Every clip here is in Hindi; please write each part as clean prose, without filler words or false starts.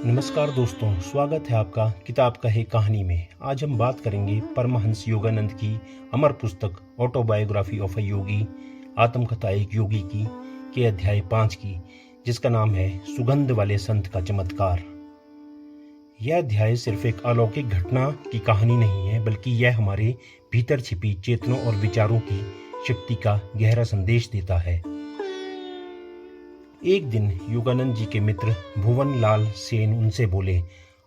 नमस्कार दोस्तों, स्वागत है आपका किताब कहे कहानी में। आज हम बात करेंगे परमहंस योगानंद की अमर पुस्तक ऑटोबायोग्राफी ऑफ अ योगी, आत्मकथा एक योगी की के अध्याय 5 की, जिसका नाम है सुगंध वाले संत का चमत्कार। यह अध्याय सिर्फ एक अलौकिक घटना की कहानी नहीं है, बल्कि यह हमारे भीतर छिपी चेतनों और विचारों की शक्ति का गहरा संदेश देता है। एक दिन योगानंद जी के मित्र भुवन लाल सेन उनसे बोले,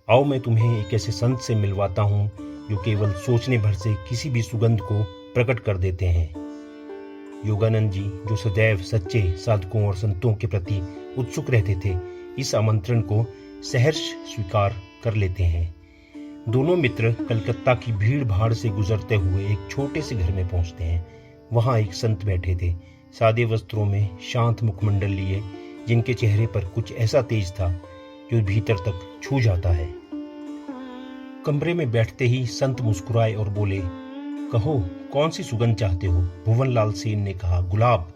आओ मैं तुम्हें एक ऐसे संत से मिलवाता हूँ जो केवल सोचने भर से किसी भी सुगंध को प्रकट कर देते हैं। योगानंद जी, जो सदैव सच्चे साधकों और संतों के प्रति उत्सुक रहते थे, इस आमंत्रण को सहर्ष स्वीकार कर लेते हैं। दोनों मित्र कलकत्ता की भीड़ भाड़ से गुजरते हुए एक छोटे से घर में पहुंचते हैं। वहां एक संत बैठे थे, सादे वस्त्रों में, शांत मुखमंडल लिए, जिनके चेहरे पर कुछ ऐसा तेज था जो भीतर तक छू जाता है। कमरे में बैठते ही संत मुस्कुराए और बोले, कहो कौन सी सुगंध चाहते हो? भुवनलाल सेन ने कहा, गुलाब।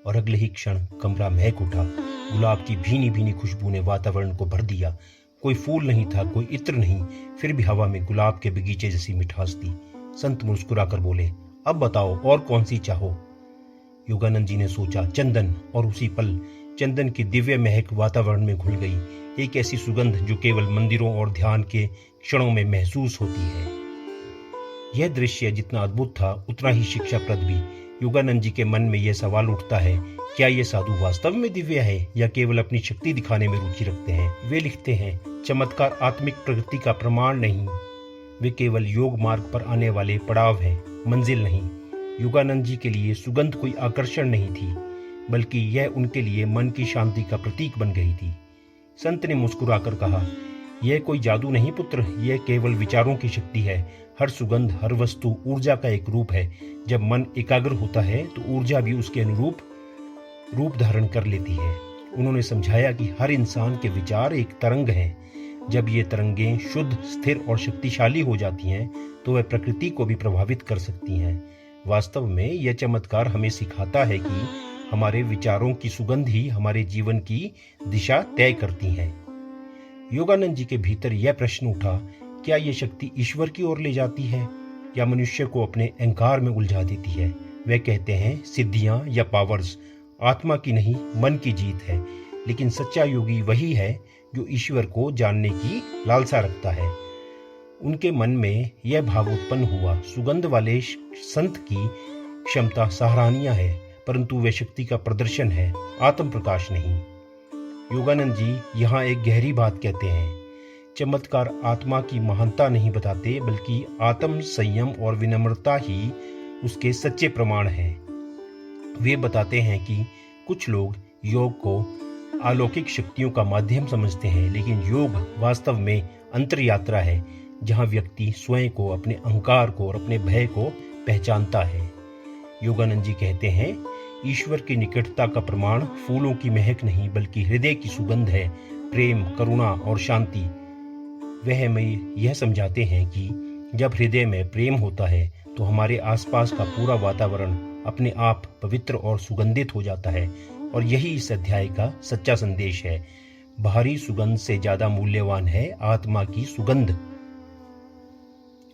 और अगले ही क्षण कमरा महक उठा। गुलाब की भीनी भीनी खुशबू ने वातावरण को भर दिया। कोई फूल नहीं था, कोई इत्र नहीं, फिर भी हवा में गुलाब के बगीचे जैसी मिठास थी। संत मुस्कुराकर बोले, अब बताओ और कौन सी चाहो? योगानंद जी ने सोचा, चंदन। और उसी पल चंदन की दिव्य महक वातावरण में घुल गई, एक ऐसी सुगंध जो केवल मंदिरों और ध्यान के क्षणों में महसूस होती है। यह दृश्य जितना अद्भुत था, उतना ही शिक्षाप्रद भी। योगानंद जी के मन में यह सवाल उठता है, क्या ये साधु वास्तव में दिव्य है या केवल अपनी शक्ति दिखाने में रुचि रखते हैं? वे लिखते हैं, चमत्कार आत्मिक प्रगति का प्रमाण नहीं, वे केवल योग मार्ग पर आने वाले पड़ाव हैं, मंजिल नहीं। योगानंद जी के लिए सुगंध कोई आकर्षण नहीं थी, बल्कि यह उनके लिए मन की शांति का प्रतीक बन गई थी। संत ने मुस्कुराकर कहा, यह कोई जादू नहीं पुत्र, यह केवल विचारों की शक्ति है। हर सुगंध, हर वस्तु ऊर्जा का एक रूप है। जब मन एकाग्र होता है तो ऊर्जा भी उसके अनुरूप रूप धारण कर लेती है। उन्होंने समझाया कि हर इंसान के विचार एक तरंग हैं। जब ये तरंगें शुद्ध, स्थिर और शक्तिशाली हो जाती हैं तो वह प्रकृति को भी प्रभावित कर सकती हैं। वास्तव में यह चमत्कार हमें सिखाता है कि हमारे विचारों की सुगंध ही हमारे जीवन की दिशा तय करती है। योगानंद जी के भीतर यह प्रश्न उठा, क्या यह शक्ति ईश्वर की ओर ले जाती है या मनुष्य को अपने अहंकार में उलझा देती है? वे कहते हैं, सिद्धियां या पावर्स आत्मा की नहीं, मन की जीत है। लेकिन सच्चा योगी वही है जो ईश्वर को जानने की लालसा रखता है। उनके मन में यह भाव उत्पन्न हुआ, सुगंध वाले संत की क्षमता सराहनीय है, परंतु वह शक्ति का प्रदर्शन है, आत्म प्रकाश नहीं। योगानंद जी यहाँ एक गहरी बात कहते हैं, चमत्कार आत्मा की महानता नहीं बताते, बल्कि आत्म संयम और विनम्रता ही उसके सच्चे प्रमाण हैं। वे बताते हैं कि कुछ लोग योग को अलौकिक शक्तियों का माध्यम समझते हैं, लेकिन योग वास्तव में अंतर यात्रा है, जहां व्यक्ति स्वयं को, अपने अहंकार को और अपने भय को पहचानता है। योगानंद जी कहते हैं, ईश्वर की निकटता का प्रमाण फूलों की महक नहीं, बल्कि हृदय की सुगंध है, प्रेम, करुणा और शांति। वह हमें यह समझाते हैं कि जब हृदय में प्रेम होता है तो हमारे आसपास का पूरा वातावरण अपने आप पवित्र और सुगंधित हो जाता है। और यही इस अध्याय का सच्चा संदेश है। बाहरी सुगंध से ज्यादा मूल्यवान है आत्मा की सुगंध।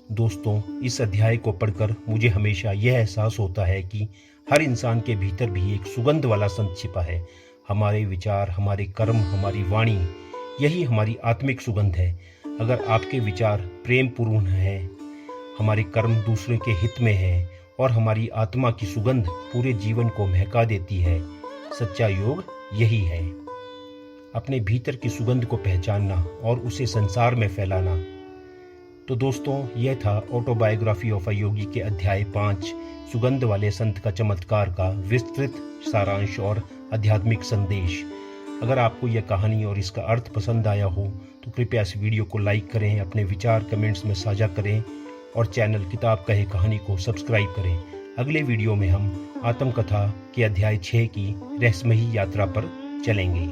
दोस्तों, इस अध्याय को पढ़कर मुझे हमेशा यह एहसास होता है कि हर इंसान के भीतर भी एक सुगंध वाला संत छिपा है। हमारे विचार, हमारे कर्म, हमारी वाणी, यही हमारी आत्मिक सुगंध है। अगर आपके विचार प्रेम पूर्ण हैं, हमारे कर्म दूसरे के हित में हैं और हमारी आत्मा की सुगंध पूरे जीवन को महका देती है, सच्चा योग यही है। अपने भीतर की सुगंध को पहचानना और उसे संसार में फैलाना। तो दोस्तों, यह था ऑटोबायोग्राफी ऑफ अ योगी के अध्याय 5 सुगंध वाले संत का चमत्कार का विस्तृत सारांश और आध्यात्मिक संदेश। अगर आपको यह कहानी और इसका अर्थ पसंद आया हो तो कृपया इस वीडियो को लाइक करें, अपने विचार कमेंट्स में साझा करें और चैनल किताब कहे कहानी को सब्सक्राइब करें। अगले वीडियो में हम आत्मकथा के अध्याय 6 की रहस्यमयी यात्रा पर चलेंगे।